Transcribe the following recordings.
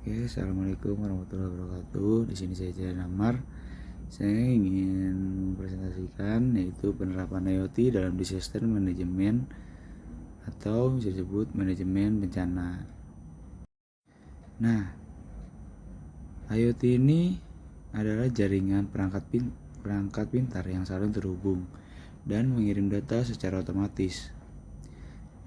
Oke, assalamualaikum warahmatullahi wabarakatuh. Di sini saya Jalan Amar. Saya ingin mempresentasikan yaitu penerapan IoT dalam disaster management atau bisa disebut manajemen bencana. Nah, IoT ini adalah jaringan perangkat pintar yang saling terhubung dan mengirim data secara otomatis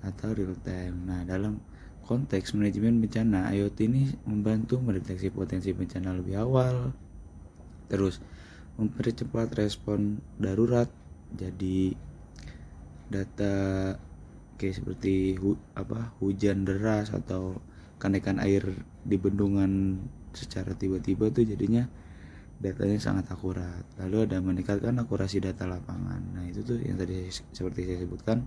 atau real time. Nah, dalam konteks manajemen bencana, IoT ini membantu mendeteksi potensi bencana lebih awal, terus mempercepat respon darurat. Jadi data kayak seperti hujan deras atau kenaikan air di bendungan secara tiba-tiba tuh jadinya datanya sangat akurat. Lalu ada meningkatkan akurasi data lapangan. Nah, itu tuh yang tadi seperti saya sebutkan.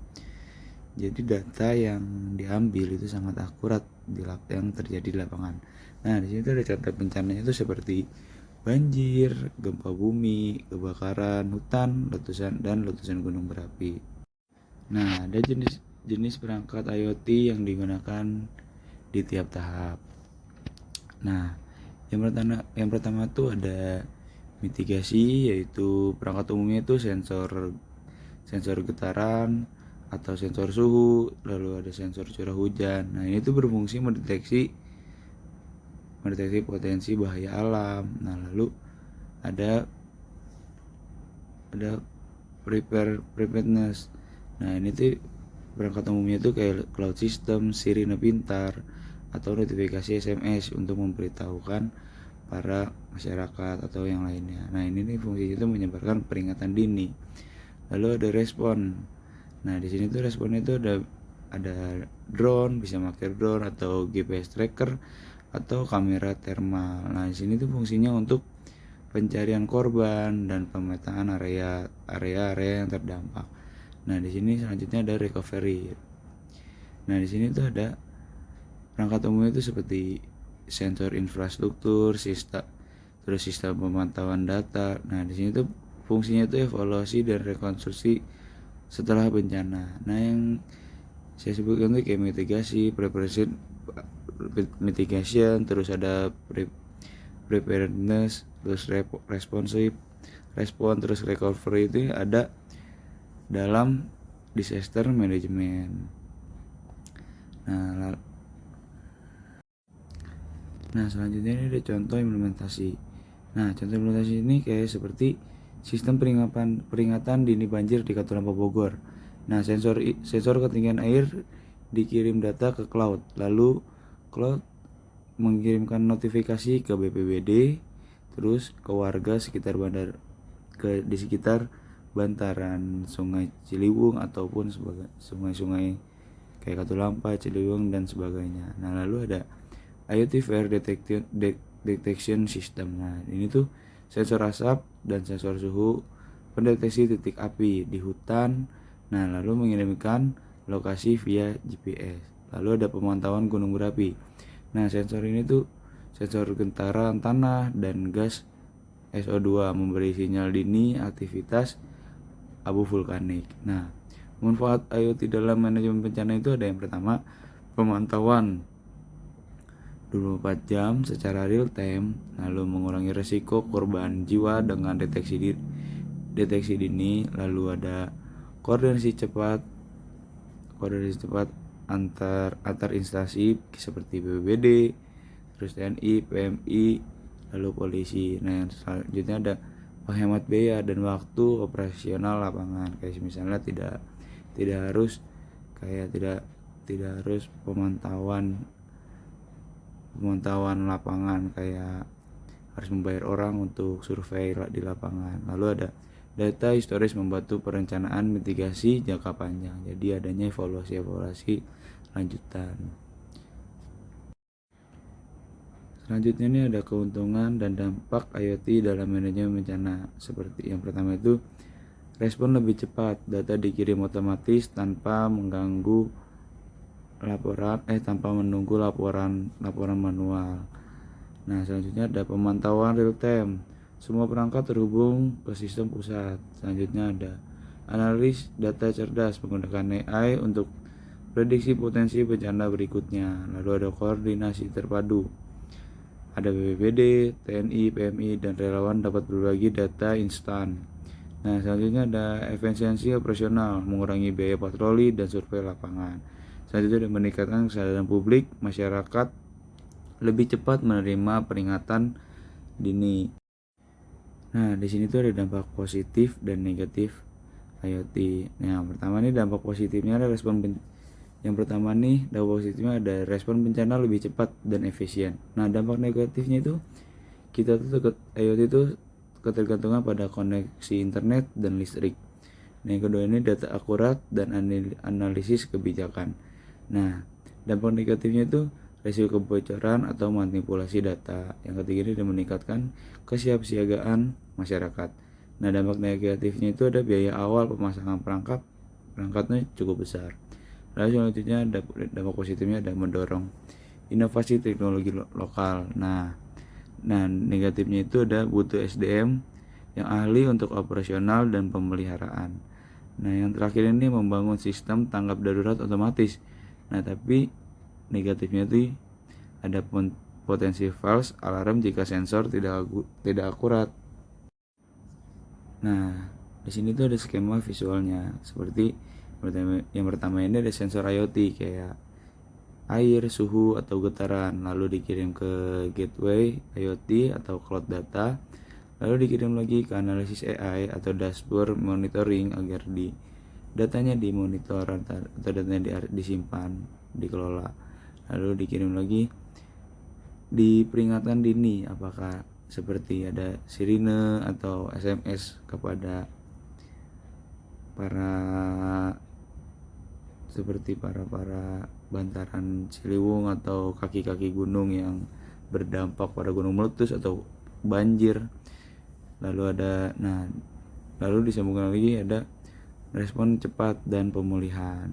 Jadi data yang diambil itu sangat akurat yang terjadi di lapangan. Nah, di sini tuh ada contoh bencananya itu seperti banjir, gempa bumi, kebakaran hutan, letusan gunung berapi. Nah, ada jenis perangkat IoT yang digunakan di tiap tahap. Nah, yang pertama tuh ada mitigasi, yaitu perangkat umumnya itu sensor getaran atau sensor suhu, lalu ada sensor curah hujan. Nah, ini tuh berfungsi mendeteksi potensi bahaya alam. Nah, lalu ada preparedness. Nah, ini tuh perangkat umumnya tuh kayak cloud system, sirine pintar, atau notifikasi SMS untuk memberitahukan para masyarakat atau yang lainnya. Nah, ini nih fungsinya itu menyebarkan peringatan dini. Lalu ada respon. Nah, di sini tuh responnya itu ada drone, bisa pakai drone atau GPS tracker atau kamera thermal. Nah, di sini tuh fungsinya untuk pencarian korban dan pemetaan area yang terdampak. Nah, di sini selanjutnya ada recovery. Nah, di sini tuh ada perangkat umum itu seperti sensor infrastruktur, sistem pemantauan data. Nah, di sini tuh fungsinya tuh evaluasi dan rekonstruksi setelah bencana. Nah, yang saya sebutkan tuh kayak mitigation, terus ada preparedness, terus respon, terus recovery itu ada dalam disaster management. Nah, selanjutnya ini ada contoh implementasi. Nah, contoh implementasi ini kayak seperti sistem peringatan dini banjir di Katulampa Bogor. Nah, sensor ketinggian air dikirim data ke cloud, lalu cloud mengirimkan notifikasi ke BPBD, terus ke warga sekitar di sekitar bantaran Sungai Ciliwung ataupun sebagai sungai-sungai kayak Katulampa, Ciliwung dan sebagainya. Nah, lalu ada IoT Fire Detection System. Nah, ini tuh sensor asap dan sensor suhu pendeteksi titik api di hutan. Nah, lalu mengirimkan lokasi via GPS. Lalu ada pemantauan gunung berapi. Nah, sensor ini tuh sensor getaran tanah dan gas SO2 memberi sinyal dini aktivitas abu vulkanik. Nah, manfaat IoT dalam manajemen bencana itu ada yang pertama, pemantauan 24 jam secara real time, lalu mengurangi resiko korban jiwa dengan deteksi dini, lalu ada koordinasi cepat antar instansi seperti BPBD, terus TNI, PMI, lalu polisi. Nah, yang selanjutnya ada penghemat biaya dan waktu operasional lapangan, kayak misalnya tidak harus pemantauan lapangan, kayak harus membayar orang untuk survei di lapangan. Lalu ada data historis membantu perencanaan mitigasi jangka panjang. Jadi adanya evaluasi lanjutan. Selanjutnya ini ada keuntungan dan dampak IoT dalam manajemen bencana. Seperti yang pertama itu respon lebih cepat, data dikirim otomatis tanpa menunggu laporan manual. Nah, selanjutnya ada pemantauan real time. Semua perangkat terhubung ke sistem pusat. Selanjutnya ada analis data cerdas menggunakan AI untuk prediksi potensi bencana berikutnya. Lalu ada koordinasi terpadu. Ada BPBD, TNI, PMI, dan relawan dapat berbagi data instan. Nah, selanjutnya ada efisiensi operasional, mengurangi biaya patroli dan survei lapangan. Selanjutnya ada meningkatkan kesadaran publik, masyarakat lebih cepat menerima peringatan dini. Nah, di sini tuh ada dampak positif dan negatif IoT. Nah, yang pertama nih dampak positifnya ada yang pertama nih dampak positifnya ada respon bencana lebih cepat dan efisien. Nah, dampak negatifnya itu kita tuh IoT itu ketergantungan pada koneksi internet dan listrik. Nah, yang kedua ini data akurat dan analisis kebijakan. Nah, dampak negatifnya itu resiko kebocoran atau manipulasi data. Yang ketiga ini meningkatkan kesiapsiagaan masyarakat. Nah, dampak negatifnya itu ada biaya awal pemasangan perangkatnya cukup besar. Lalu selanjutnya dampak positifnya ada mendorong inovasi teknologi lokal. Nah, negatifnya itu ada butuh SDM yang ahli untuk operasional dan pemeliharaan. Nah, yang terakhir ini membangun sistem tanggap darurat otomatis. Nah, tapi negatifnya itu ada potensi false alarm jika sensor tidak akurat. Nah, di sini tuh ada skema visualnya seperti yang pertama ini ada sensor IoT kayak air, suhu atau getaran, lalu dikirim ke gateway IoT atau cloud data, lalu dikirim lagi ke analisis AI atau dashboard monitoring agar datanya dimonitor atau datanya disimpan, dikelola, lalu dikirim lagi di peringatan dini, apakah seperti ada sirine atau SMS kepada para bantaran Ciliwung atau kaki-kaki gunung yang berdampak pada gunung meletus atau banjir. Lalu disambungkan lagi ada respon cepat dan pemulihan.